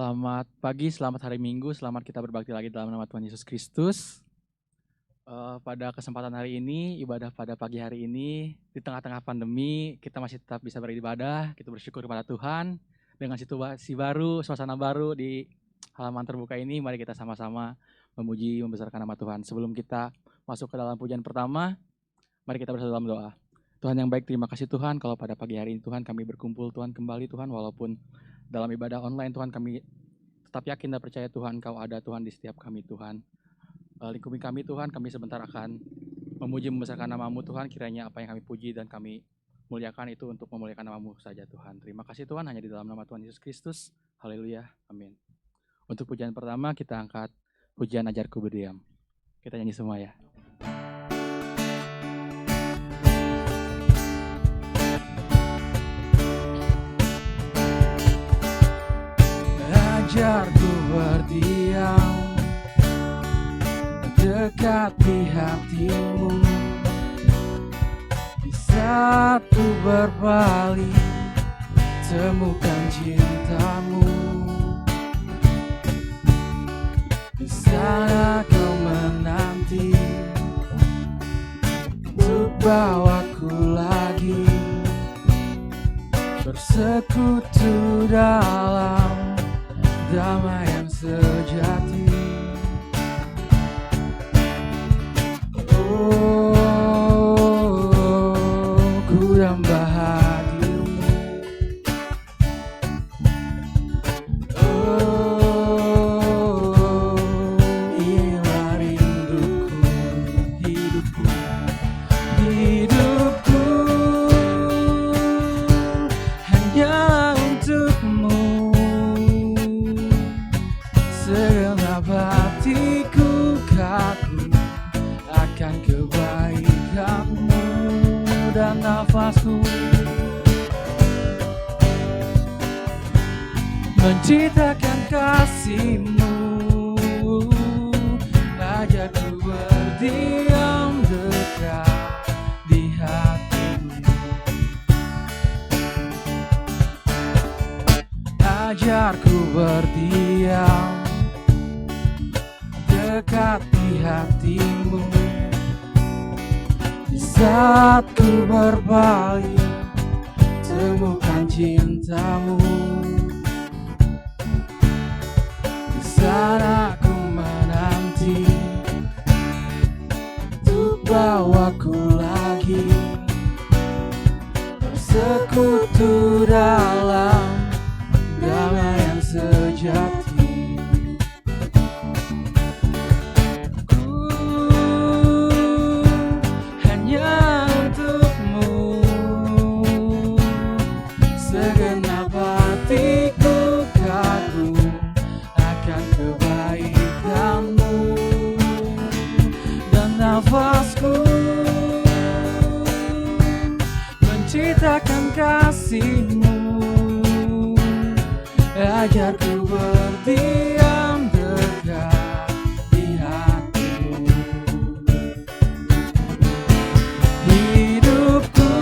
Selamat pagi, selamat hari Minggu, selamat kita berbakti lagi dalam nama Tuhan Yesus Kristus. Pada kesempatan hari ini, ibadah pada pagi hari ini, di tengah-tengah pandemi, kita masih tetap bisa beribadah, kita bersyukur kepada Tuhan. Dengan situasi baru, suasana baru di halaman terbuka ini, mari kita sama-sama memuji, membesarkan nama Tuhan. Sebelum kita masuk ke dalam pujian pertama, mari kita bersatu dalam doa. Tuhan yang baik, terima kasih Tuhan, kalau pada pagi hari ini Tuhan kami berkumpul Tuhan kembali Tuhan, walaupun dalam ibadah online Tuhan kami tetap yakin dan percaya Tuhan Kau ada Tuhan di setiap kami Tuhan. Lingkupi kami Tuhan, kami sebentar akan memuji membesarkan nama-Mu Tuhan, kiranya apa yang kami puji dan kami muliakan itu untuk memuliakan nama-Mu saja Tuhan. Terima kasih Tuhan, hanya di dalam nama Tuhan Yesus Kristus. Haleluya, amin. Untuk pujian pertama kita angkat pujian Ajarku Berdiam. Kita nyanyi semua ya. Ajarku berdiam dekat di hatimu, di saat ku berpaling temukan cintamu. Di sana kau menanti untuk bawaku lagi bersekutu dalam damai yang sejati. Ku damba hadimu. Inilah rinduku, hidupku hanya untukmu. Segenap hatiku kagum akan kebaikanmu, dan nafasku menciptakan kasihmu. Ajarku berdiam dekat di hatimu. Ajarku berdiam dekat di hatimu, di saat ku berpaling temukan cintamu. Di sana ku menanti untuk bawaku lagi bersekutu dalam damai yang sejati. Nafasku menciptakan kasihmu. Ajarku berdiam dekat di hatimu. Hidupku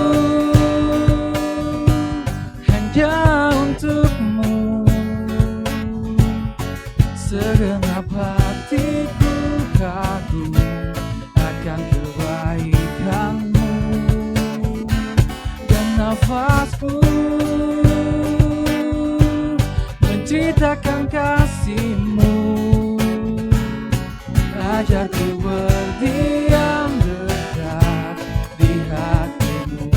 hanya untukmu. Segenap hatiku kagum akan kebaikanmu, dan nafasku menciptakan kasihmu. Ajarku berdiam dekat di hatimu.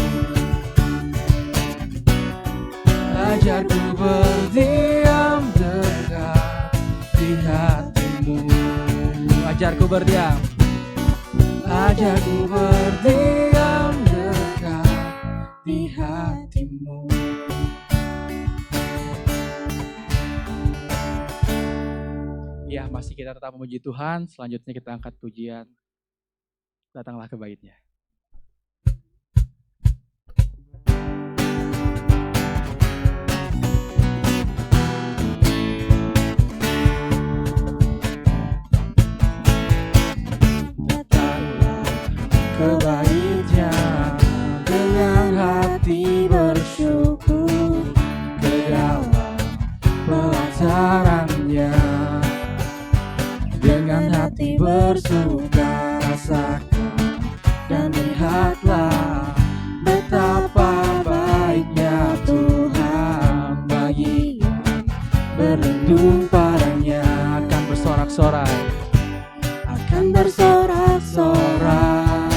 Ajarku berdiam dekat di hatimu. Ajarku berdiam. Ajarku berdiam dekat di hatimu. Ya, masih kita tetap memuji Tuhan. Selanjutnya kita angkat pujian Datanglah ke Bait-Nya. Ke Bait-Nya dengan hati bersyukur, ke dalam pelataran bersuka rasakan dan lihatlah betapa baiknya Tuhan bagi yang berlindung padanya. Akan bersorak-sorai, Akan bersorak-sorai,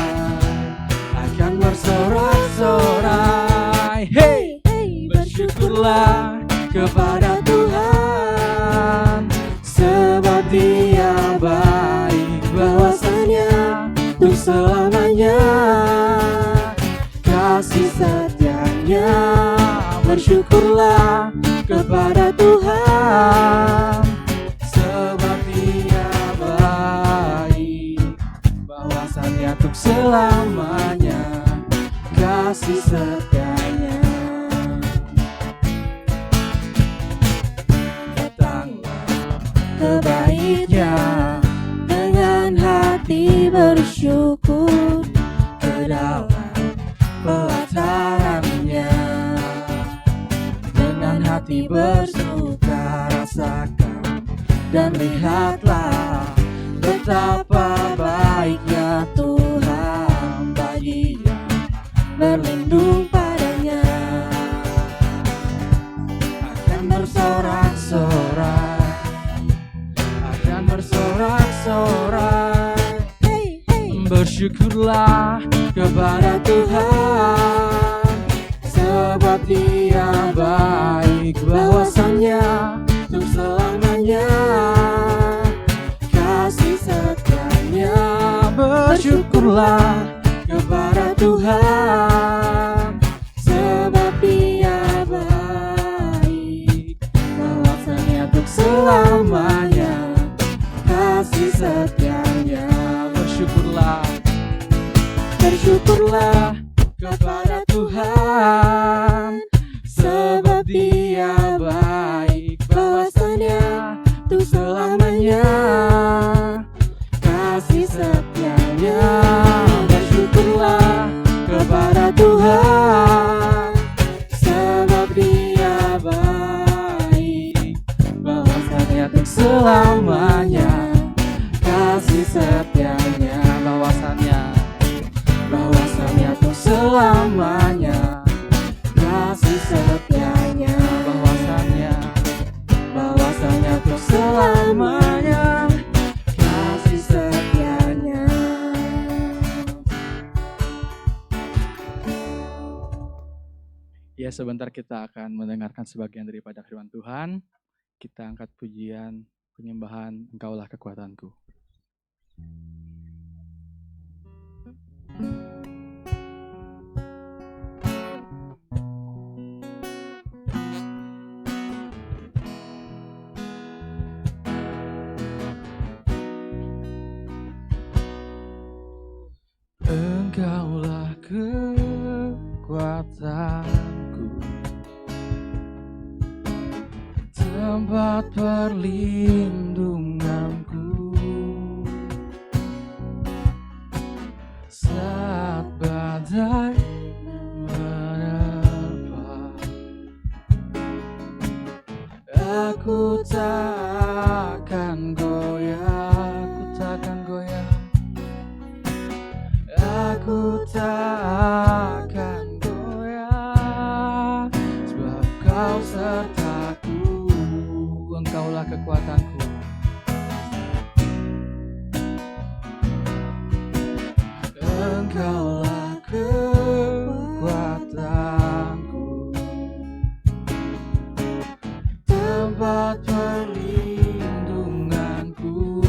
akan bersorak-sorai. Hey, bersyukurlah kepada Tuhan, sebab Dia baik, bahwasanya untuk selamanya kasih setianya. Bersyukurlah kepada Tuhan, sebab Dia baik, bahwasanya untuk selamanya kasih setianya. Datanglah kebaiknya dengan hati bersyukur ke dalam pelatarannya. Dengan hati bersuka rasakan dan lihatlah betapa baiknya Tuhan bagi yang berlindung padanya. Akan bersorak-sorai, akan bersorak-sorai. Bersyukurlah kepada Tuhan, sebab Dia baik, bahwasanya untuk selamanya kasih setianya. Bersyukurlah kepada Tuhan, sebab Dia baik, bahwasanya untuk selamanya kasih setianya. bersyukurlah, Bersyukurlah kepada Tuhan, sebab Dia baik, bahwasanya untuk selamanya kasih setianya. Bersyukurlah kepada Tuhan, sebab Dia baik, bahwasanya untuk selamanya kasih setianya. Bahwasanya untuk selamanya kasih setianya. Bahwasanya untuk selamanya kasih setianya. Ya, sebentar kita akan mendengarkan sebagian daripada firman Tuhan. Kita angkat pujian penyembahan Engkaulah kekuatanku. Engkaulah kekuatanku, tempat perlindunganku, saat badai menerpa. Aku takkan goyah, aku takkan goyah, sebab Kau sertaku. Engkaulah kekuatanku, Engkaulah kekuatanku, tempat perlindunganku,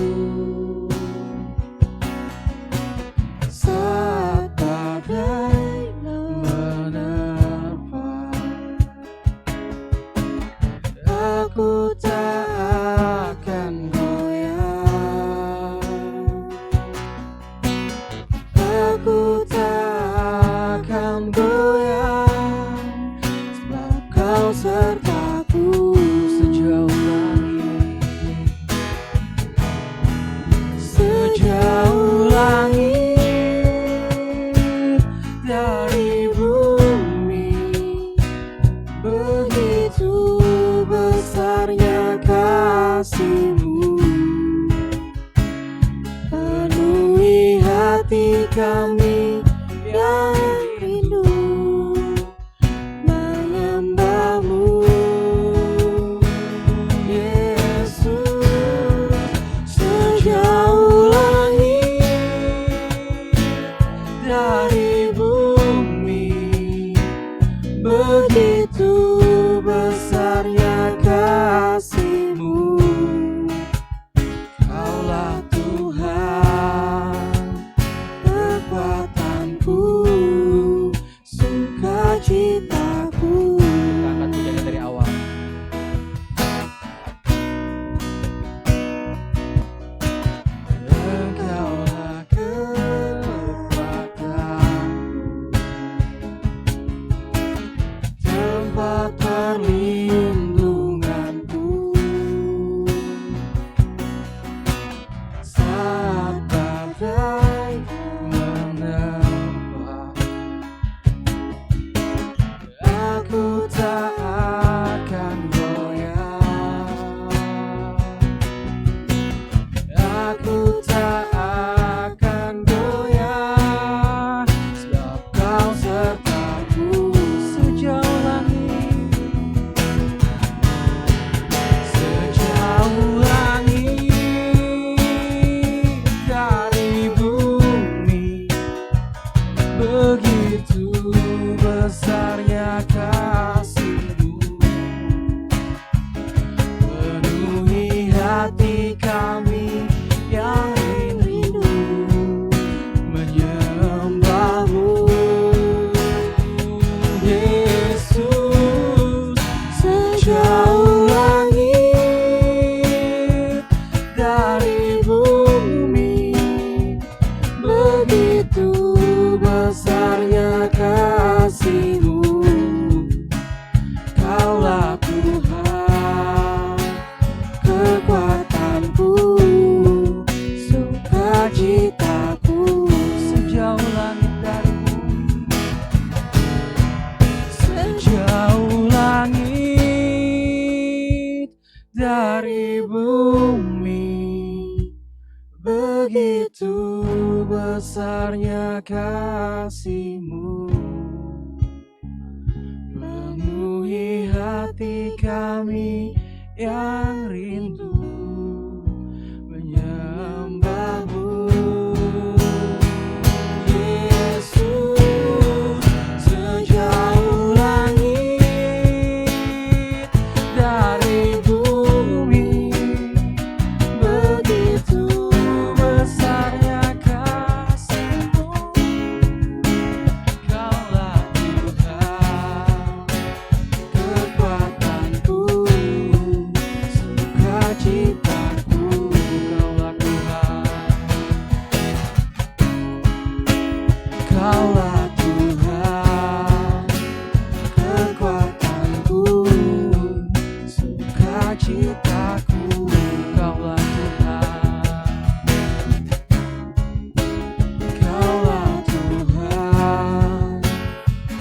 saat badai menerpa. Aku takkan goyah, aku takkan goyah, sebab Kau sertaku. Sejauh langit dari bumi, begitu besarnya kasih-Mu. Penuhi hati kami yang rindu menyembah-Mu. Yesus, sejauh langit dari bumi, begitu besarnya kasih-Mu. Kaulah Tuhan, kekuatanku, sukacitaku. Kita angkat pujiannya dari awal. Engkaulah kekuatanku, tempat perlindunganku saat badai menerpa. Aku tak akan goyah, aku tak akan goyah, sebab Kau sertaku sejauh langit, sejauh langit dari bumi, begitu besarnya kasih-Mu. Penuhi hati kami yang rindu menyembah-Mu. Yesus, sejauh langit dari bumi, begitu besarnya kasih-Mu. Kaulah Tuhan, kekuatanku, sukacitaku. Sejauh langit dari bumi, sejauh langit dari bumi, begitu besarnya kasih-Mu. Penuhi hati kami yang rindu menyembah-Mu. Yesus, sejauh langit dari bumi, begitu besarnya kasih-Mu. Kaulah Tuhan, kekuatanku, sukacitaku. Kaulah Tuhan, Kaulah Tuhan, kekuatanku, sukacitaku. Kaulah Tuhan, Kaulah Tuhan,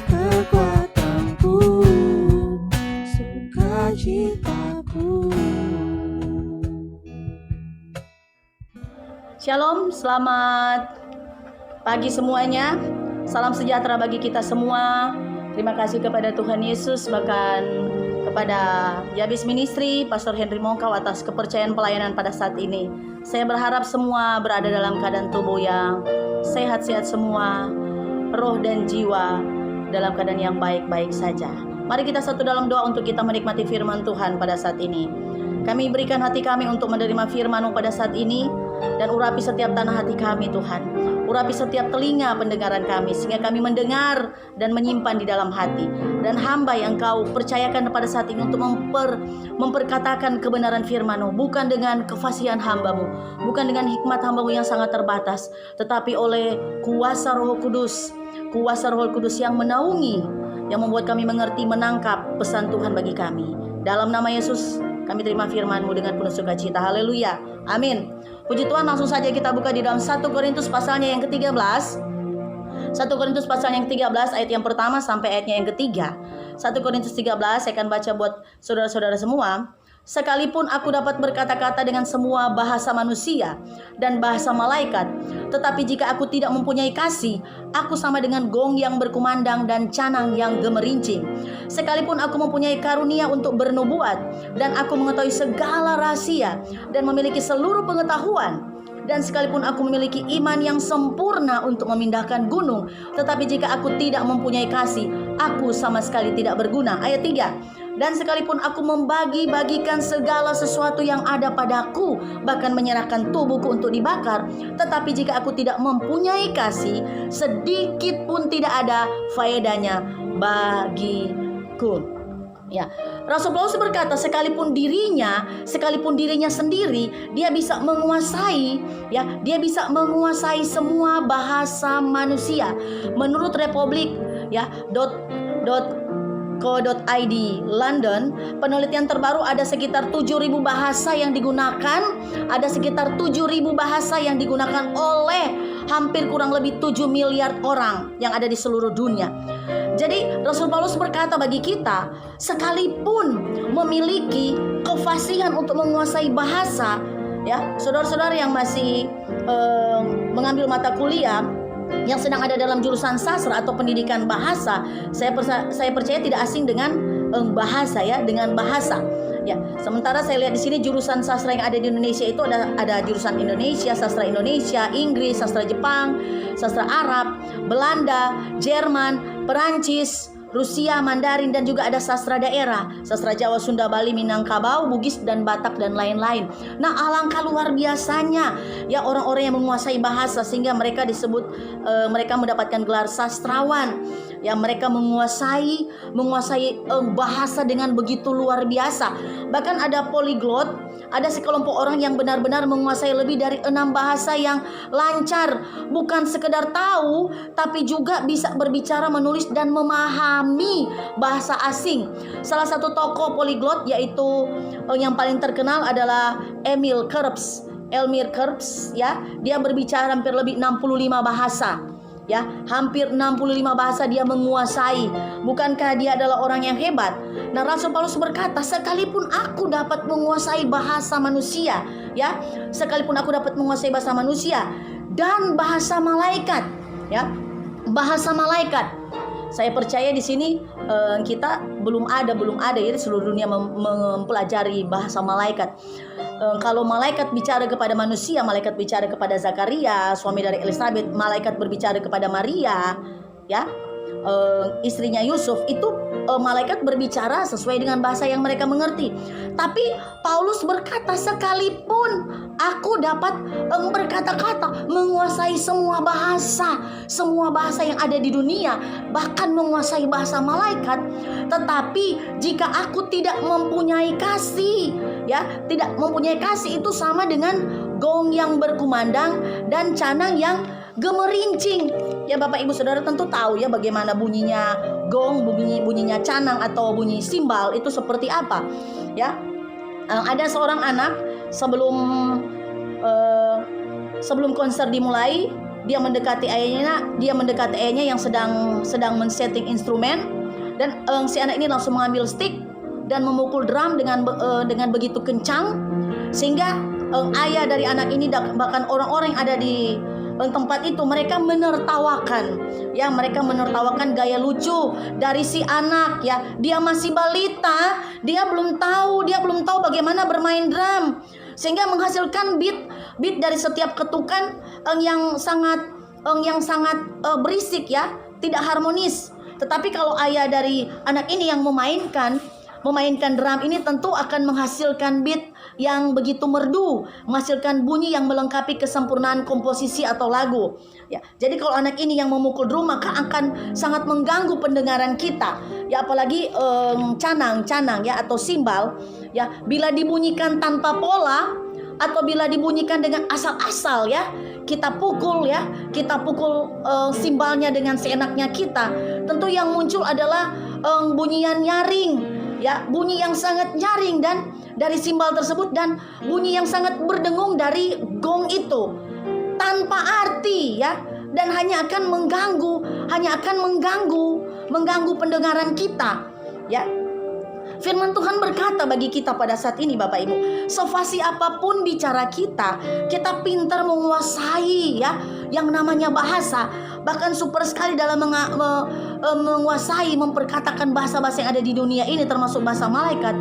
kekuatanku, sukacitaku. Shalom, selamat pagi semuanya. Salam sejahtera bagi kita semua. Terima kasih kepada Tuhan Yesus, bahkan kepada Yabis Ministry, Pastor Henry Mongkau atas kepercayaan pelayanan pada saat ini. Saya berharap semua berada dalam keadaan tubuh yang sehat-sehat semua, roh dan jiwa dalam keadaan yang baik-baik saja. Mari kita satu dalam doa untuk kita menikmati firman Tuhan pada saat ini. Kami berikan hati kami untuk menerima firman-Mu pada saat ini, dan urapi setiap tanah hati kami Tuhan. Urapi setiap telinga pendengaran kami, sehingga kami mendengar dan menyimpan di dalam hati. Dan hamba yang Kau percayakan pada saat ini untuk memperkatakan kebenaran firman-Mu, bukan dengan kefasihan hamba-Mu, bukan dengan hikmat hamba-Mu yang sangat terbatas, tetapi oleh kuasa Roh Kudus, kuasa Roh Kudus yang menaungi, yang membuat kami mengerti, menangkap pesan Tuhan bagi kami. Dalam nama Yesus kami terima firman-Mu dengan penuh sukacita. Haleluya. Amin. Puji Tuhan, langsung saja kita buka di dalam 1 Korintus pasalnya yang ke-13. 1 Korintus pasal yang ke-13 ayat yang pertama sampai ayatnya yang ketiga. 1 Korintus 13 saya akan baca buat saudara-saudara semua. sekalipun aku dapat berkata-kata dengan semua bahasa manusia dan bahasa malaikat, tetapi jika aku tidak mempunyai kasih, aku sama dengan gong yang berkumandang dan canang yang gemerincing. Sekalipun aku mempunyai karunia untuk bernubuat, dan aku mengetahui segala rahasia dan memiliki seluruh pengetahuan, dan sekalipun aku memiliki iman yang sempurna untuk memindahkan gunung, tetapi jika aku tidak mempunyai kasih, aku sama sekali tidak berguna. Ayat 3. Dan sekalipun aku membagi-bagikan segala sesuatu yang ada padaku, bahkan menyerahkan tubuhku untuk dibakar, tetapi jika aku tidak mempunyai kasih, sedikit pun tidak ada faedahnya bagiku. Ya, Rasul Paulus berkata sekalipun dirinya sendiri dia bisa menguasai, ya, dia bisa menguasai semua bahasa manusia. Menurut Republik, ya, .co.id London, penelitian terbaru ada sekitar 7.000 bahasa yang digunakan, oleh hampir kurang lebih 7 miliar orang yang ada di seluruh dunia. Jadi Rasul Paulus berkata bagi kita, sekalipun memiliki kefasihan untuk menguasai bahasa, ya, saudara-saudara yang masih mengambil mata kuliah, yang sedang ada dalam jurusan sastra atau pendidikan bahasa, saya percaya tidak asing dengan bahasa, ya, dengan bahasa. Ya, sementara saya lihat di sini jurusan sastra yang ada di Indonesia itu ada jurusan Indonesia, sastra Indonesia, Inggris, sastra Jepang, sastra Arab, Belanda, Jerman, Perancis, Rusia, Mandarin, dan juga ada sastra daerah, sastra Jawa, Sunda, Bali, Minangkabau, Bugis, dan Batak, dan lain-lain. Nah, alangkah luar biasanya, ya, orang-orang yang menguasai bahasa sehingga mereka disebut mereka mendapatkan gelar sastrawan. Ya, mereka menguasai bahasa dengan begitu luar biasa. Bahkan ada poliglot, ada sekelompok orang yang benar-benar menguasai lebih dari 6 bahasa yang lancar. Bukan sekedar tahu, tapi juga bisa berbicara, menulis, dan memahami bahasa asing. Salah satu tokoh poliglot yaitu yang paling terkenal adalah Emil Krebs, ya. Dia berbicara hampir lebih 65 bahasa. Ya, hampir 65 bahasa dia menguasai. Bukankah dia adalah orang yang hebat? Nah, Rasul Paulus berkata, sekalipun aku dapat menguasai bahasa manusia, ya, sekalipun aku dapat menguasai bahasa manusia dan bahasa malaikat, ya, bahasa malaikat. Saya percaya di sini kita belum ada ya, di seluruh dunia mempelajari bahasa malaikat. Kalau malaikat bicara kepada manusia, malaikat bicara kepada Zakaria, suami dari Elizabeth, malaikat berbicara kepada Maria, ya, istrinya Yusuf, itu malaikat berbicara sesuai dengan bahasa yang mereka mengerti. Tapi Paulus berkata, sekalipun aku dapat berkata-kata, menguasai semua bahasa yang ada di dunia, bahkan menguasai bahasa malaikat, tetapi jika aku tidak mempunyai kasih, ya, tidak mempunyai kasih, itu sama dengan gong yang berkumandang dan canang yang gemerincing. Ya, Bapak Ibu Saudara tentu tahu, ya, bagaimana bunyinya gong, bunyinya canang atau bunyi simbal itu seperti apa, ya. Ada seorang anak sebelum konser dimulai, dia mendekati ayahnya yang sedang men-setting instrumen, dan si anak ini langsung mengambil stick dan memukul drum dengan begitu kencang sehingga ayah dari anak ini bahkan orang-orang yang ada di tempat itu mereka menertawakan gaya lucu dari si anak, ya. Dia masih balita, dia belum tahu bagaimana bermain drum, sehingga menghasilkan beat dari setiap ketukan yang sangat berisik, ya, tidak harmonis. Tetapi kalau ayah dari anak ini yang memainkan drum ini tentu akan menghasilkan beat yang begitu merdu, menghasilkan bunyi yang melengkapi kesempurnaan komposisi atau lagu. Ya, jadi kalau anak ini yang memukul drum, maka akan sangat mengganggu pendengaran kita. Ya, apalagi canang, ya, atau simbal, ya, bila dibunyikan tanpa pola atau bila dibunyikan dengan asal-asal, ya, kita pukul simbalnya dengan seenaknya kita, tentu yang muncul adalah bunyian nyaring, ya, bunyi yang sangat nyaring dan dari simbal tersebut, dan bunyi yang sangat berdengung dari gong itu tanpa arti, ya, dan hanya akan mengganggu pendengaran kita, ya. Firman Tuhan berkata bagi kita pada saat ini Bapak Ibu, sefasih apapun bicara kita, kita pintar menguasai ya yang namanya bahasa. Bahkan super sekali dalam menguasai, memperkatakan bahasa-bahasa yang ada di dunia ini, termasuk bahasa malaikat.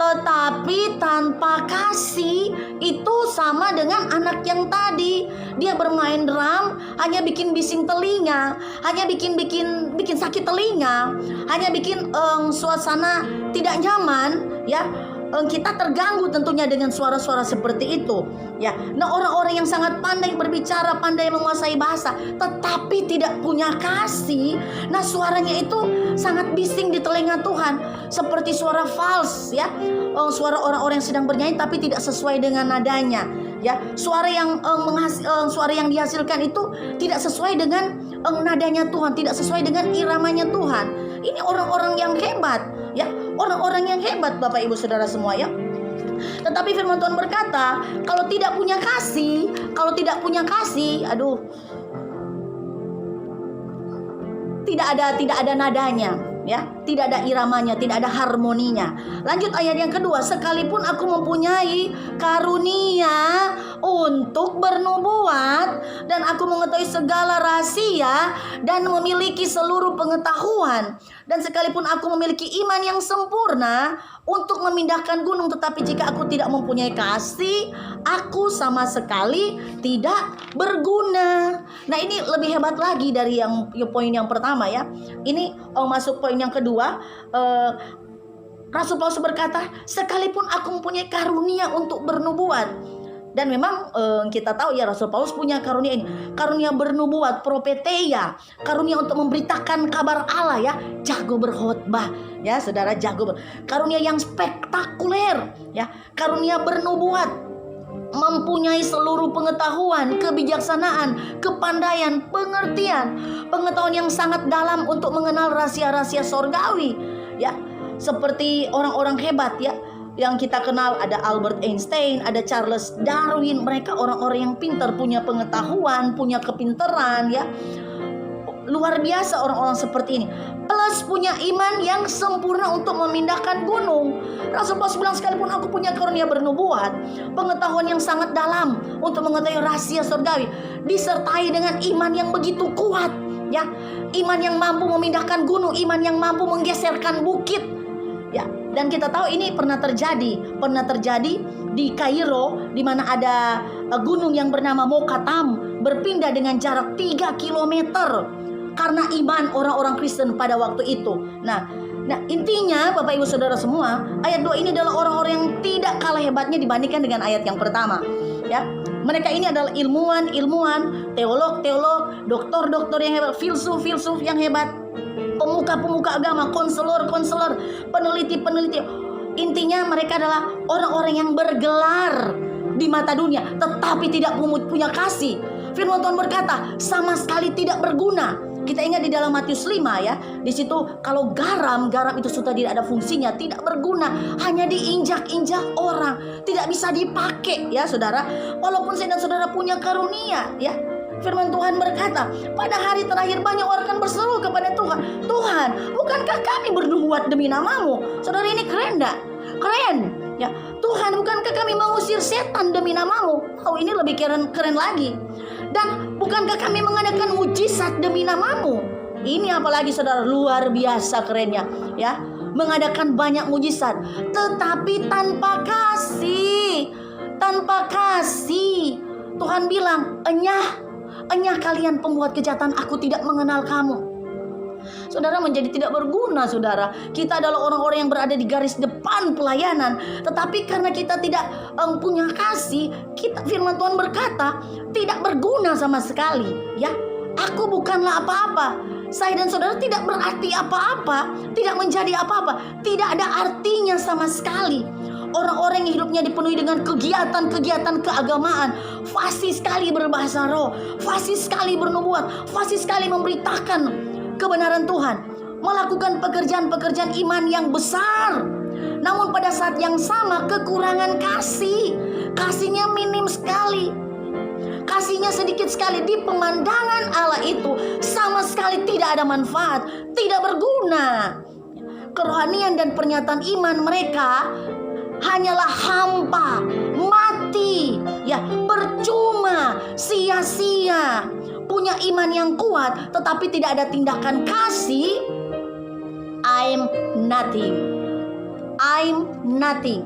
Tetapi tanpa kasih itu sama dengan anak yang tadi. Dia bermain drum, hanya bikin bising telinga, hanya bikin sakit telinga, hanya bikin suasana tidak nyaman, ya. Kita terganggu tentunya dengan suara-suara seperti itu, ya. Nah, orang-orang yang sangat pandai berbicara, pandai menguasai bahasa, tetapi tidak punya kasih, nah suaranya itu sangat bising di telinga Tuhan, seperti suara false, ya. Suara orang-orang yang sedang bernyanyi tapi tidak sesuai dengan nadanya, ya. Suara yang dihasilkan itu tidak sesuai dengan nadanya Tuhan, tidak sesuai dengan iramanya Tuhan. Ini orang-orang yang hebat, ya. Orang-orang yang hebat Bapak Ibu Saudara semua, ya. Tetapi firman Tuhan berkata, kalau tidak punya kasih, aduh, tidak ada nadanya, ya, tidak ada iramanya, tidak ada harmoninya. Lanjut ayat yang kedua, sekalipun aku mempunyai karunia untuk bernubuat dan aku mengetahui segala rahasia dan memiliki seluruh pengetahuan, dan sekalipun aku memiliki iman yang sempurna untuk memindahkan gunung, tetapi jika aku tidak mempunyai kasih, aku sama sekali tidak berguna. Nah, ini lebih hebat lagi dari yang poin yang pertama, ya. Ini masuk poin yang kedua. Rasul Paulus berkata, sekalipun aku mempunyai karunia untuk bernubuat. Dan memang kita tahu ya, Rasul Paulus punya karunia ini, karunia bernubuat, propeteia, karunia untuk memberitakan kabar Allah, ya, jago berkhotbah, ya saudara, karunia yang spektakuler, ya, karunia bernubuat, mempunyai seluruh pengetahuan, kebijaksanaan, kepandaian, pengertian, pengetahuan yang sangat dalam untuk mengenal rahasia-rahasia sorgawi, ya, seperti orang-orang hebat, ya, yang kita kenal. Ada Albert Einstein, ada Charles Darwin. Mereka orang-orang yang pintar, punya pengetahuan, punya kepintaran, ya. Luar biasa orang-orang seperti ini. Plus punya iman yang sempurna untuk memindahkan gunung. Rasul Paulus bilang, sekalipun aku punya karunia bernubuat, pengetahuan yang sangat dalam untuk mengetahui rahasia surgawi, disertai dengan iman yang begitu kuat, ya. Iman yang mampu memindahkan gunung, iman yang mampu menggeserkan bukit, ya. Dan kita tahu ini pernah terjadi di Kairo, di mana ada gunung yang bernama Mokatam berpindah dengan jarak 3 km karena iman orang-orang Kristen pada waktu itu. Nah, intinya Bapak Ibu Saudara semua, ayat 2 ini adalah orang-orang yang tidak kalah hebatnya dibandingkan dengan ayat yang pertama, ya. Mereka ini adalah ilmuwan, teolog, doktor yang hebat, filsuf yang hebat, pemuka agama, konselor, peneliti. Intinya mereka adalah orang-orang yang bergelar di mata dunia, tetapi tidak punya kasih. Firman Tuhan berkata, sama sekali tidak berguna. Kita ingat di dalam Matius 5, ya. Di situ kalau garam itu sudah tidak ada fungsinya, tidak berguna, hanya diinjak-injak orang, tidak bisa dipakai, ya saudara. Walaupun saya dan saudara punya karunia, ya. Firman Tuhan berkata, pada hari terakhir banyak orang akan berseru kepada Tuhan, Tuhan, bukankah kami bernubuat demi namamu? Saudara, ini keren enggak? Keren, ya. Tuhan, bukankah kami mengusir setan demi namamu? Oh, ini lebih keren lagi. Dan bukankah kami mengadakan mujizat demi namamu? Ini apalagi saudara, luar biasa kerennya, ya. Mengadakan banyak mujizat, tetapi tanpa kasih. Tuhan bilang, enyah kalian pembuat kejahatan, aku tidak mengenal kamu. Saudara, menjadi tidak berguna, saudara. Kita adalah orang-orang yang berada di garis depan pelayanan, tetapi karena kita tidak punya kasih, firman Tuhan berkata tidak berguna sama sekali, ya. Aku bukanlah apa-apa. Saya dan saudara tidak berarti apa-apa, tidak menjadi apa-apa, tidak ada artinya sama sekali. Orang-orang yang hidupnya dipenuhi dengan kegiatan keagamaan, fasih sekali berbahasa roh, fasih sekali bernubuat, fasih sekali memberitakan kebenaran Tuhan, melakukan pekerjaan-pekerjaan iman yang besar. Namun pada saat yang sama kekurangan kasih. Kasihnya minim sekali, kasihnya sedikit sekali. Di pemandangan Allah itu sama sekali tidak ada manfaat, tidak berguna. kerohanian dan pernyataan iman mereka hanyalah hampa, mati, ya, percuma, sia-sia. Punya iman yang kuat tetapi tidak ada tindakan kasih, I'm nothing. I'm nothing.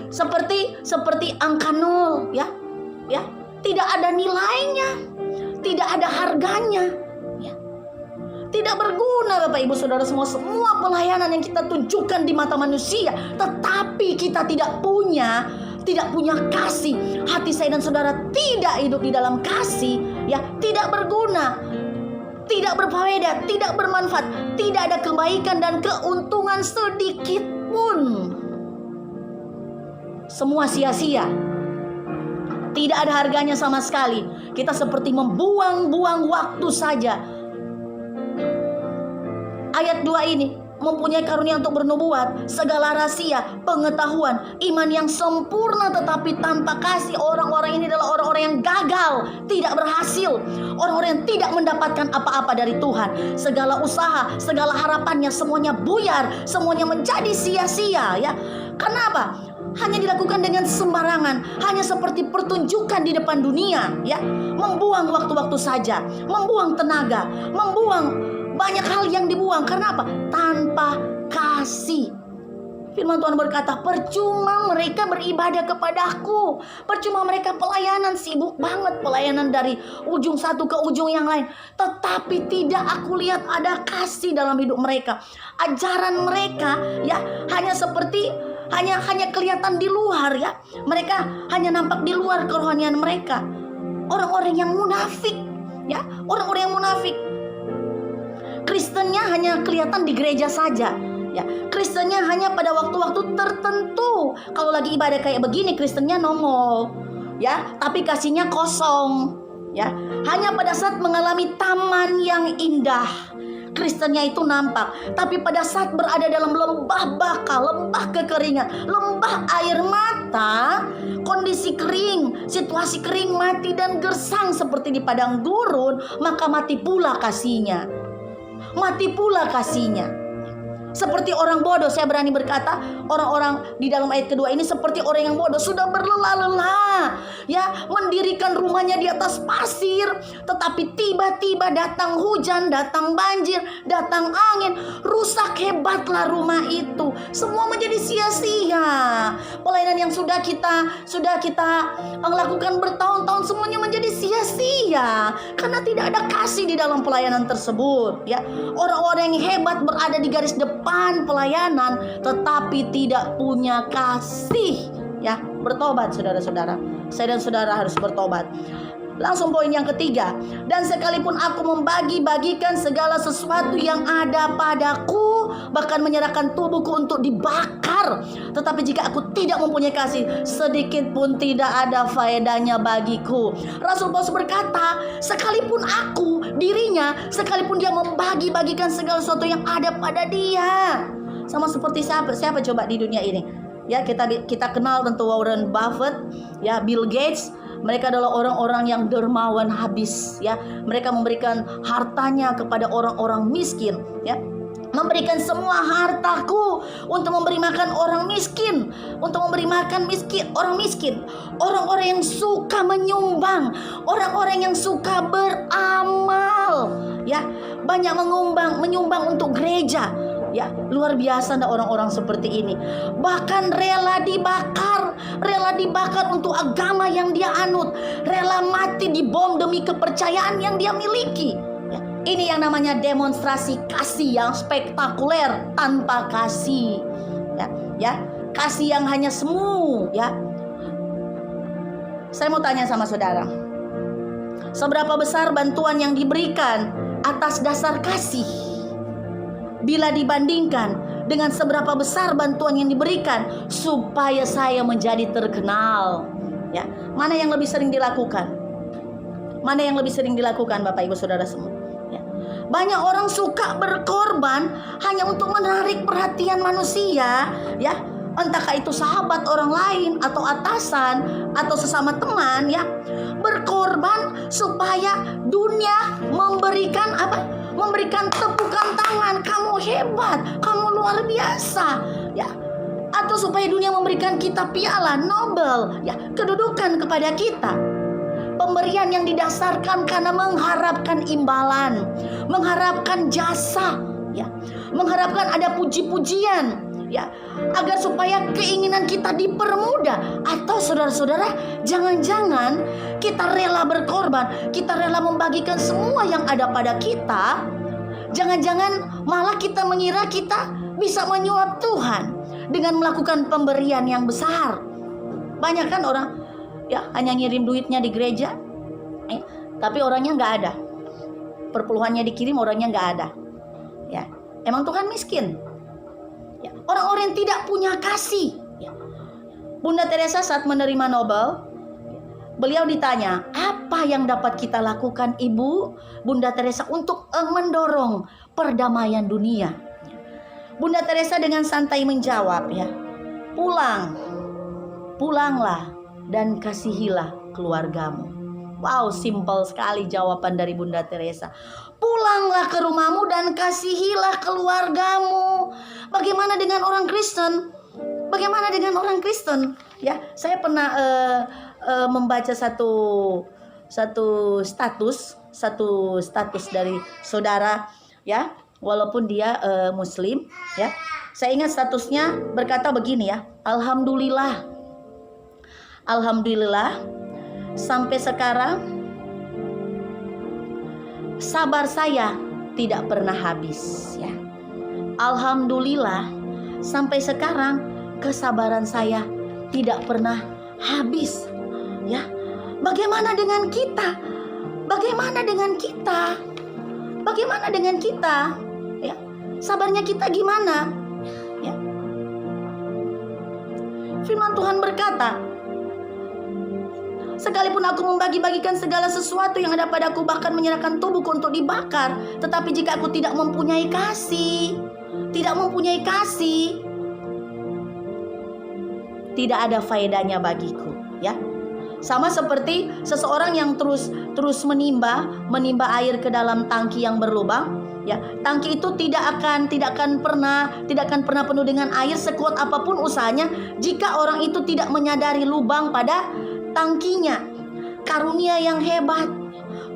Seperti angka 0, ya. Ya, tidak ada nilainya, tidak ada harganya, ya. Tidak berguna Bapak Ibu Saudara semua pelayanan yang kita tunjukkan di mata manusia, tetapi kita tidak punya kasih. Hati saya dan saudara tidak hidup di dalam kasih, ya, tidak berguna, tidak berfaedah, tidak bermanfaat, tidak ada kebaikan dan keuntungan sedikit pun. Semua sia-sia. Tidak ada harganya sama sekali. Kita seperti membuang-buang waktu saja. Ayat 2 ini, mempunyai karunia untuk bernubuat, segala rahasia, pengetahuan, iman yang sempurna, tetapi tanpa kasih orang-orang ini adalah orang-orang yang gagal, tidak berhasil, orang-orang yang tidak mendapatkan apa-apa dari Tuhan. Segala usaha, segala harapannya semuanya buyar, semuanya menjadi sia-sia, ya. Kenapa? Hanya dilakukan dengan sembarangan, hanya seperti pertunjukan di depan dunia, ya. Membuang waktu-waktu saja, membuang tenaga, membuang banyak hal yang dibuang. Karena apa? Tanpa kasih. Firman Tuhan berkata, percuma mereka beribadah kepadaku, percuma mereka pelayanan, sibuk banget pelayanan dari ujung satu ke ujung yang lain, tetapi tidak aku lihat ada kasih dalam hidup mereka. Ajaran mereka, ya, hanya seperti hanya kelihatan di luar, ya. Mereka hanya nampak di luar kerohanian mereka. Orang-orang yang munafik, ya, orang-orang yang munafik. Kristennya hanya kelihatan di gereja saja, ya. Kristennya hanya pada waktu-waktu tertentu. Kalau lagi ibadah kayak begini, Kristennya nongol, ya, tapi kasihnya kosong, ya. Hanya pada saat mengalami taman yang indah, Kristennya itu nampak. Tapi pada saat berada dalam lembah baka, lembah kekeringan, lembah air mata, kondisi kering, situasi kering, mati dan gersang seperti di padang gurun, maka mati pula kasihnya. Mati pula kasihnya. Seperti orang bodoh, saya berani berkata, orang-orang di dalam ayat kedua ini seperti orang yang bodoh, sudah berlelah-lelah, ya, mendirikan rumahnya di atas pasir, tetapi tiba-tiba datang hujan, datang banjir, datang angin, rusak hebatlah rumah itu. Semua menjadi sia-sia. Pelayanan yang sudah kita lakukan bertahun-tahun semuanya menjadi sia-sia karena tidak ada kasih di dalam pelayanan tersebut, ya. Orang-orang yang hebat berada di garis depan pelayanan tetapi tidak punya kasih, ya. Bertobat saudara-saudara. Saya dan saudara harus bertobat. Langsung poin yang ketiga, dan sekalipun aku membagi-bagikan segala sesuatu yang ada padaku, bahkan menyerahkan tubuhku untuk dibakar, tetapi jika aku tidak mempunyai kasih, sedikit pun tidak ada faedahnya bagiku. Rasul Paulus berkata, sekalipun aku, dirinya, sekalipun dia membagi-bagikan segala sesuatu yang ada pada dia. Sama seperti siapa coba di dunia ini? Ya, kita kenal tentu Warren Buffett, ya, Bill Gates. Mereka adalah orang-orang yang dermawan habis, ya. Mereka memberikan hartanya kepada orang-orang miskin, ya. Memberikan semua hartaku untuk memberi makan orang miskin, untuk memberi makan orang miskin. Orang-orang yang suka menyumbang, orang-orang yang suka beramal, ya. Banyak menyumbang untuk gereja. Ya, luar biasa ndak orang-orang seperti ini. Bahkan rela dibakar untuk agama yang dia anut, rela mati dibom demi kepercayaan yang dia miliki. Ya, ini yang namanya demonstrasi kasih yang spektakuler tanpa kasih. Ya, kasih yang hanya semu, ya. Saya mau tanya sama saudara, seberapa besar bantuan yang diberikan atas dasar kasih bila dibandingkan dengan seberapa besar bantuan yang diberikan supaya saya menjadi terkenal, ya. Mana yang lebih sering dilakukan? Mana yang lebih sering dilakukan, Bapak Ibu Saudara semua, ya. Banyak orang suka berkorban hanya untuk menarik perhatian manusia, ya. Entahkah itu sahabat orang lain atau atasan atau sesama teman, ya. berkorban supaya dunia memberikan apa? Memberikan tepukan tangan, kamu hebat, kamu luar biasa, ya. Atau supaya dunia memberikan kita piala Nobel, ya, kedudukan kepada kita. Pemberian yang didasarkan karena mengharapkan imbalan, mengharapkan jasa, ya, mengharapkan ada puji-pujian, ya, agar supaya keinginan kita dipermudah. Atau saudara-saudara, jangan-jangan kita rela berkorban, kita rela membagikan semua yang ada pada kita. Jangan-jangan malah kita mengira kita bisa menyuap Tuhan dengan melakukan pemberian yang besar. Banyak kan orang, ya, hanya ngirim duitnya di gereja, tapi orangnya nggak ada. Perpuluhannya dikirim, orangnya nggak ada. Ya, emang Tuhan miskin. Ya, orang-orang yang tidak punya kasih. Ya. Bunda Teresa saat menerima Nobel, beliau ditanya, apa yang dapat kita lakukan, Ibu Bunda Teresa, untuk mendorong perdamaian dunia? Bunda Teresa dengan santai menjawab, ya, pulanglah dan kasihilah keluargamu. Wow, simpel sekali jawaban dari Bunda Teresa. Pulanglah ke rumahmu dan kasihilah keluargamu. Bagaimana dengan orang Kristen? Bagaimana dengan orang Kristen? Ya, saya pernah membaca satu status dari saudara, ya, walaupun dia Muslim, ya. Saya ingat statusnya berkata begini, ya, Alhamdulillah, sampai sekarang sabar saya tidak pernah habis, ya. Alhamdulillah, sampai sekarang kesabaran saya tidak pernah habis, ya. Bagaimana dengan kita? Bagaimana dengan kita? Bagaimana dengan kita? Ya, sabarnya kita gimana? Ya. Firman Tuhan berkata, sekalipun aku membagi-bagikan segala sesuatu yang ada padaku, bahkan menyerahkan tubuhku untuk dibakar, tetapi jika aku tidak mempunyai kasih, tidak ada faedahnya bagiku, ya. Sama seperti seseorang yang terus menimba air ke dalam tangki yang berlubang, ya. Tangki itu tidak akan pernah penuh dengan air sekuat apapun usahanya jika orang itu tidak menyadari lubang pada tangkinya. Karunia yang hebat,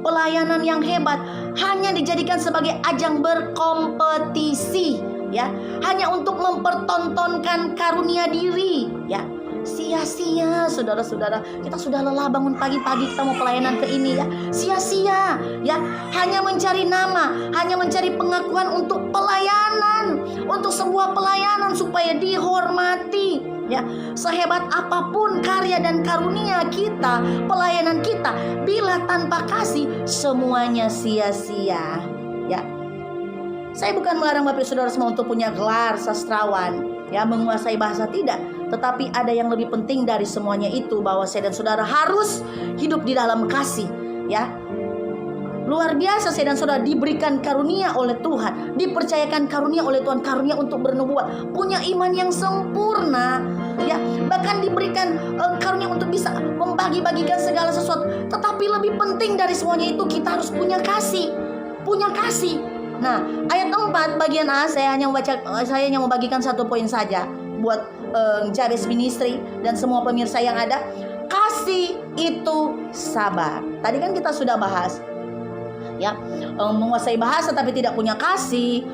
pelayanan yang hebat hanya dijadikan sebagai ajang berkompetisi, ya, hanya untuk mempertontonkan karunia diri, ya. Sia-sia, saudara-saudara, kita sudah lelah bangun pagi-pagi, kita mau pelayanan ke ini, ya, sia-sia, ya, hanya mencari nama, hanya mencari pengakuan untuk pelayanan, untuk sebuah pelayanan supaya dihormati, ya. Sehebat apapun karya dan karunia kita, pelayanan kita, bila tanpa kasih, semuanya sia-sia, ya. Saya bukan melarang Bapak Saudara semua untuk punya gelar sastrawan, ya, menguasai bahasa, tidak. Tetapi ada yang lebih penting dari semuanya itu, bahwa saya dan saudara harus hidup di dalam kasih, ya. Luar biasa, saya dan saudara diberikan karunia oleh Tuhan, dipercayakan karunia oleh Tuhan, karunia untuk bernubuat, punya iman yang sempurna, ya, bahkan diberikan karunia untuk bisa membagi-bagikan segala sesuatu. Tetapi lebih penting dari semuanya itu, kita harus punya kasih. Nah, ayat 4 bagian A, saya hanya membagikan satu poin saja buat Jabes Ministry dan semua pemirsa yang ada. Kasih itu sabar. Tadi kan kita sudah bahas, ya, menguasai bahasa tapi tidak punya kasih,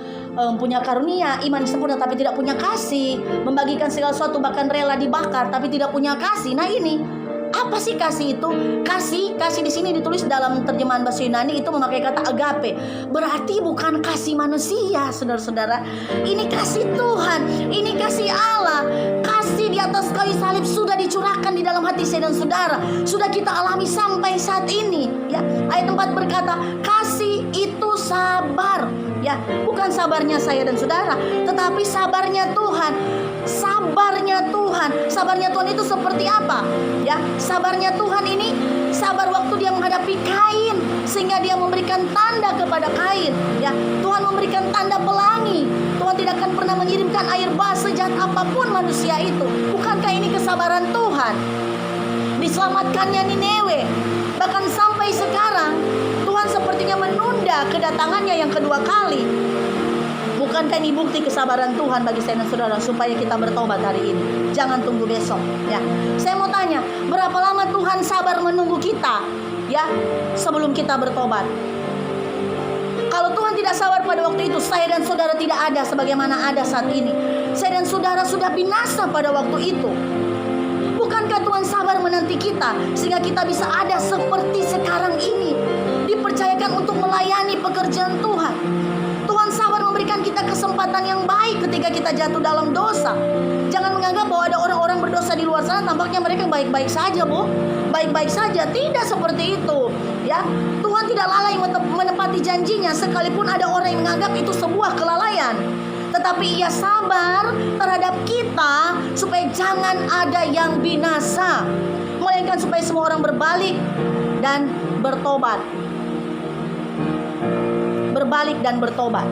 punya karunia iman sempurna tapi tidak punya kasih, membagikan segala sesuatu bahkan rela dibakar tapi tidak punya kasih. Nah, ini apa sih kasih itu? Kasih di sini ditulis dalam terjemahan bahasa Yunani itu memakai kata agape. Berarti bukan kasih manusia, saudara-saudara. Ini kasih Tuhan, ini kasih Allah. Kasih di atas kayu salib sudah dicurahkan di dalam hati saya dan saudara. Sudah kita alami sampai saat ini, ya. Ayat 4 berkata, kasih itu sabar, ya. Bukan sabarnya saya dan saudara, tetapi sabarnya Tuhan. Sabarnya Tuhan itu seperti apa? Ya, sabarnya Tuhan ini sabar waktu dia menghadapi Kain sehingga dia memberikan tanda kepada Kain. Ya, Tuhan memberikan tanda pelangi. Tuhan tidak akan pernah mengirimkan air bah sejahat apapun manusia itu. Bukankah ini kesabaran Tuhan? Diselamatkannya Niniwe. Bahkan sampai sekarang Tuhan sepertinya menunda kedatangannya yang kedua kali. Bukankah ini bukti kesabaran Tuhan bagi saya dan saudara supaya kita bertobat hari ini? Jangan tunggu besok, ya. Saya mau tanya, berapa lama Tuhan sabar menunggu kita, ya, sebelum kita bertobat? Kalau Tuhan tidak sabar pada waktu itu, saya dan saudara tidak ada sebagaimana ada saat ini. Saya dan saudara sudah binasa pada waktu itu. Bukankah Tuhan sabar menanti kita sehingga kita bisa ada seperti sekarang ini, dipercayakan untuk melayani pekerjaan Tuhan? Tuhan sabar memberikan kita kesempatan yang baik ketika kita jatuh dalam dosa. Jangan menganggap bahwa ada orang-orang berdosa di luar sana tampaknya mereka baik-baik saja, Bu. Baik-baik saja, tidak seperti itu, ya. Tuhan tidak lalai menepati janjinya sekalipun ada orang yang menganggap itu sebuah kelalaian. Tetapi Ia sabar terhadap kita supaya jangan ada yang binasa, melainkan supaya semua orang berbalik dan bertobat. Berbalik dan bertobat.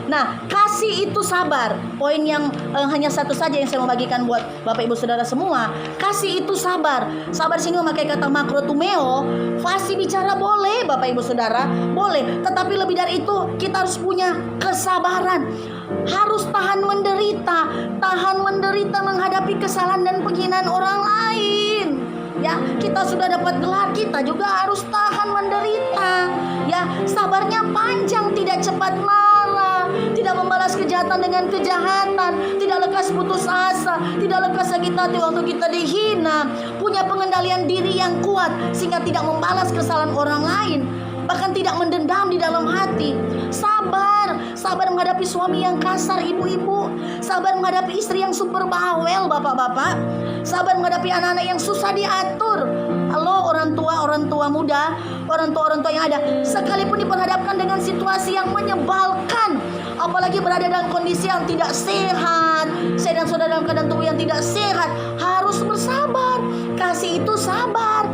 Nah, kasih itu sabar. Poin yang hanya satu saja yang saya mau bagikan buat Bapak Ibu Saudara semua. Kasih itu sabar. Sabar sini memakai kata makrotumeo. Fasih bicara boleh Bapak Ibu Saudara, boleh. Tetapi lebih dari itu kita harus punya kesabaran. Harus tahan menderita menghadapi kesalahan dan penghinaan orang lain. Ya, kita sudah dapat gelar, kita juga harus tahan menderita. Ya, sabarnya panjang, tidak cepat marah, tidak membalas kejahatan dengan kejahatan, tidak lekas putus asa, tidak lekas sakit hati waktu kita dihina, punya pengendalian diri yang kuat sehingga tidak membalas kesalahan orang lain, bahkan tidak mendendam di dalam hati. Sabar menghadapi suami yang kasar, ibu-ibu. Sabar menghadapi istri yang super bawel, bapak-bapak. Sabar menghadapi anak-anak yang susah diatur. Halo orang tua muda, orang tua yang ada, sekalipun diperhadapkan dengan situasi yang menyebalkan, apalagi berada dalam kondisi yang tidak sehat, saya dan saudara dalam keadaan tubuh yang tidak sehat, harus bersabar. Kasih itu sabar,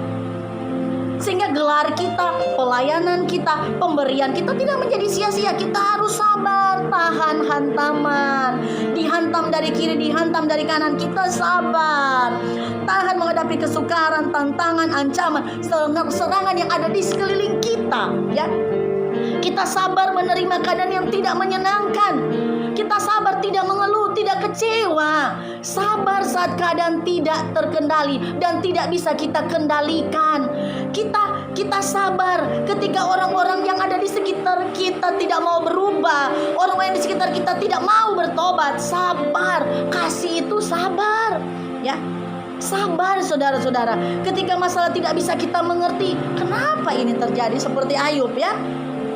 sehingga gelar kita, pelayanan kita, pemberian kita tidak menjadi sia-sia. Kita harus sabar, tahan hantaman, dihantam dari kiri, dihantam dari kanan, kita sabar, tahan menghadapi kesukaran, tantangan, ancaman, serangan yang ada di sekeliling kita, ya. Kita sabar menerima keadaan yang tidak menyenangkan. Kita sabar tidak mengeluh, tidak kecewa. Sabar saat keadaan tidak terkendali dan tidak bisa kita kendalikan. Kita sabar ketika orang-orang yang ada di sekitar kita tidak mau berubah, orang-orang di sekitar kita tidak mau bertobat. Sabar, kasih itu sabar, ya. Sabar saudara-saudara, ketika masalah tidak bisa kita mengerti kenapa ini terjadi, seperti Ayub, ya.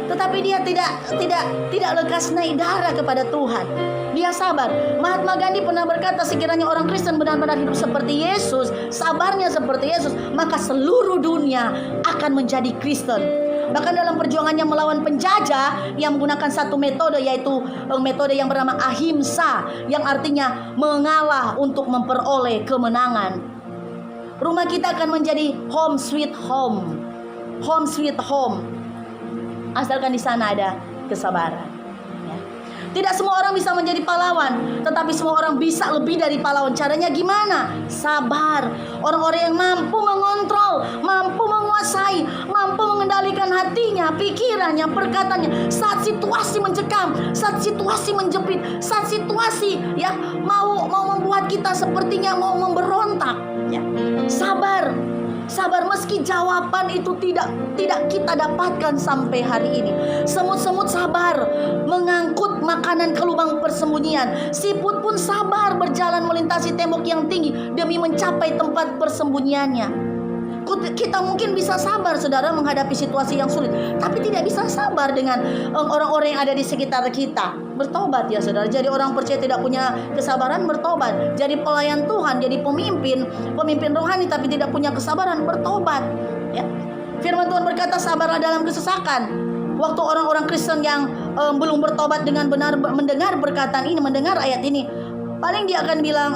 Tetapi dia tidak lekas naik darah kepada Tuhan. Dia sabar. Mahatma Gandhi pernah berkata, sekiranya orang Kristen benar-benar hidup seperti Yesus, sabarnya seperti Yesus, maka seluruh dunia akan menjadi Kristen. Bahkan dalam perjuangannya melawan penjajah, yang menggunakan satu metode, yaitu metode yang bernama ahimsa, yang artinya mengalah untuk memperoleh kemenangan. Rumah kita akan menjadi home sweet home. Home sweet home, asalkan di sana ada kesabaran, ya. Tidak semua orang bisa menjadi pahlawan, tetapi semua orang bisa lebih dari pahlawan. Caranya gimana? Sabar. Orang-orang yang mampu mengontrol, mampu menguasai, mampu mengendalikan hatinya, pikirannya, perkataannya, saat situasi mencekam, saat situasi menjepit, saat situasi, ya, mau membuat kita sepertinya mau memberontak, ya. Sabar meski jawaban itu tidak kita dapatkan sampai hari ini. Semut-semut sabar mengangkut makanan ke lubang persembunyian. Siput pun sabar berjalan melintasi tembok yang tinggi demi mencapai tempat persembunyiannya. Kita mungkin bisa sabar saudara menghadapi situasi yang sulit, tapi tidak bisa sabar dengan orang-orang yang ada di sekitar kita. Bertobat ya saudara. Jadi orang percaya tidak punya kesabaran, bertobat. Jadi pelayan Tuhan, jadi pemimpin rohani tapi tidak punya kesabaran, bertobat, ya. Firman Tuhan berkata, sabarlah dalam kesesakan. Waktu orang-orang Kristen yang belum bertobat dengan benar mendengar perkataan ini, mendengar ayat ini, paling dia akan bilang,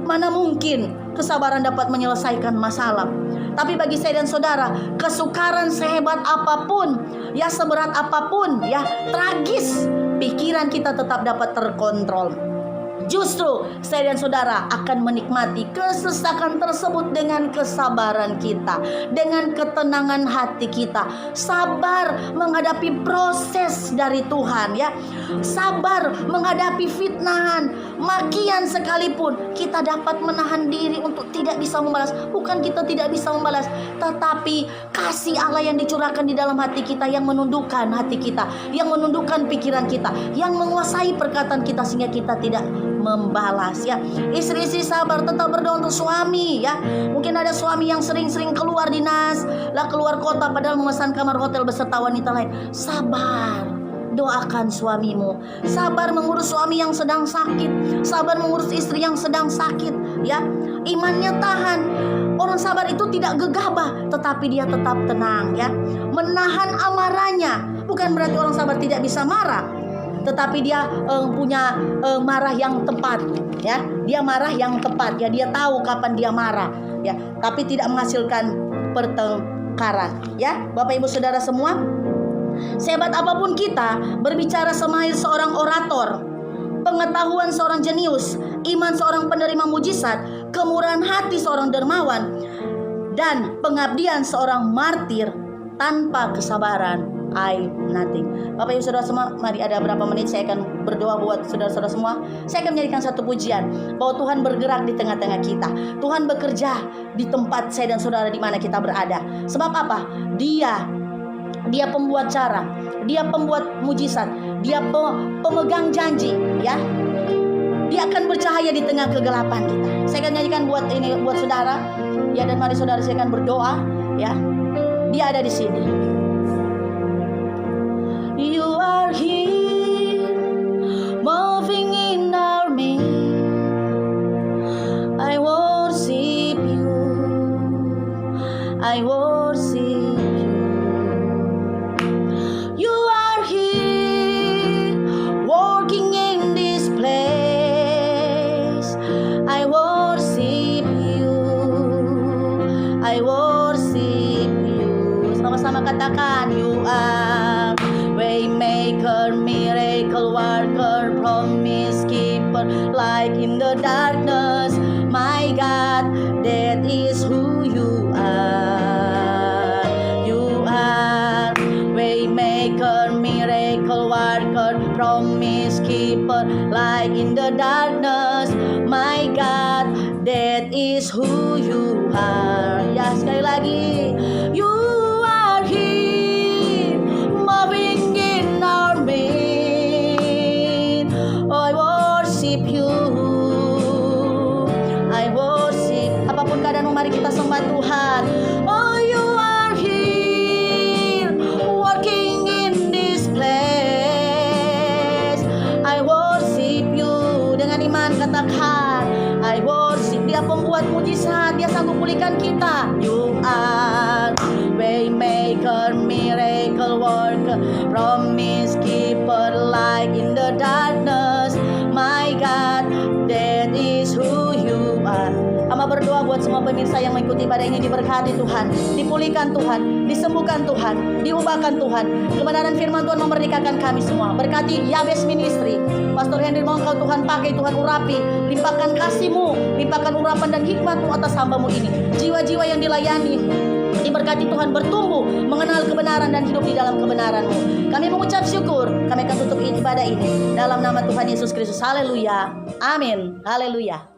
mana mungkin kesabaran dapat menyelesaikan masalah. Tapi bagi saya dan saudara, kesukaran sehebat apapun, ya, seberat apapun, ya, tragis, pikiran kita tetap dapat terkontrol. Justru saya dan saudara akan menikmati kesesakan tersebut dengan kesabaran kita, dengan ketenangan hati kita, sabar menghadapi proses dari Tuhan ya, sabar menghadapi fitnahan, makian sekalipun kita dapat menahan diri untuk tidak bisa membalas. Bukan kita tidak bisa membalas, tetapi kasih Allah yang dicurahkan di dalam hati kita yang menundukkan hati kita, yang menundukkan pikiran kita, yang menguasai perkataan kita sehingga kita tidak membalas ya. Istri-istri sabar, tetap berdoa untuk suami ya. Mungkin ada suami yang sering-sering keluar dinas, keluar kota padahal memesan kamar hotel beserta wanita lain. Sabar, doakan suamimu. Sabar mengurus suami yang sedang sakit, sabar mengurus istri yang sedang sakit ya. Imannya tahan. Orang sabar itu tidak gegabah, tetapi dia tetap tenang ya. Menahan amarahnya. Bukan berarti orang sabar tidak bisa marah, tetapi dia punya marah yang tepat ya. Dia marah yang tepat ya, dia tahu kapan dia marah ya, tapi tidak menghasilkan pertengkaran ya. Bapak Ibu Saudara semua, sehebat apapun kita, berbicara semahir seorang orator, pengetahuan seorang jenius, iman seorang penerima mujizat, kemurahan hati seorang dermawan, dan pengabdian seorang martir, tanpa kesabaran I'm nothing. Bapak Ibu Saudara semua, mari ada berapa menit saya akan berdoa buat saudara-saudara semua. Saya akan menjadikan satu pujian bahwa Tuhan bergerak di tengah-tengah kita. Tuhan bekerja di tempat saya dan saudara di mana kita berada. Sebab apa? Dia pembuat cara, dia pembuat mujizat, dia pemegang janji ya. Dia akan bercahaya di tengah kegelapan kita. Saya akan nyanyikan buat saudara ya, dan mari saudara saya akan berdoa ya. Dia ada di sini. You are here, moving in our midst. I worship you, I worship you. You are here, working in this place. I worship you, I worship you. Sama-sama katakan, you are Waymaker, miracle worker, promise keeper, light in the darkness. My God, that is who you are. You are Waymaker, miracle worker, promise keeper, light in the darkness. My God, that is who you are. Ya, sekali lagi. You are here, moving in our midst. Oh, I worship you, I worship. Apapun keadaanmu, mari kita sembah Tuhan. Oh, you are here, working in this place. I worship you. Dengan iman katakan, I worship. Dia pembuat mujizat, dia sanggup pulihkan kita. You are Waymaker, miracle worker, promise keeper, light in the darkness. My God, that is who you are. Ama berdoa buat semua pemirsa yang mengikuti ibadah ini, diberkati Tuhan, dipulihkan Tuhan, disembuhkan Tuhan, diubahkan Tuhan. Kebenaran firman Tuhan memerdekakan kami semua. Berkati Yabes Ministry, Pastor Henry, mau Engkau Tuhan pakai, Tuhan urapi, limpahkan kasih-Mu, limpahkan urapan dan hikmat-Mu atas hamba-Mu ini. Jiwa-jiwa yang dilayani diberkati Tuhan, bertumbuh mengenal kebenaran dan hidup di dalam kebenaran-Mu. Kami mengucap syukur, kami akan tutup ibadah ini dalam nama Tuhan Yesus Kristus. Haleluya, amin, haleluya.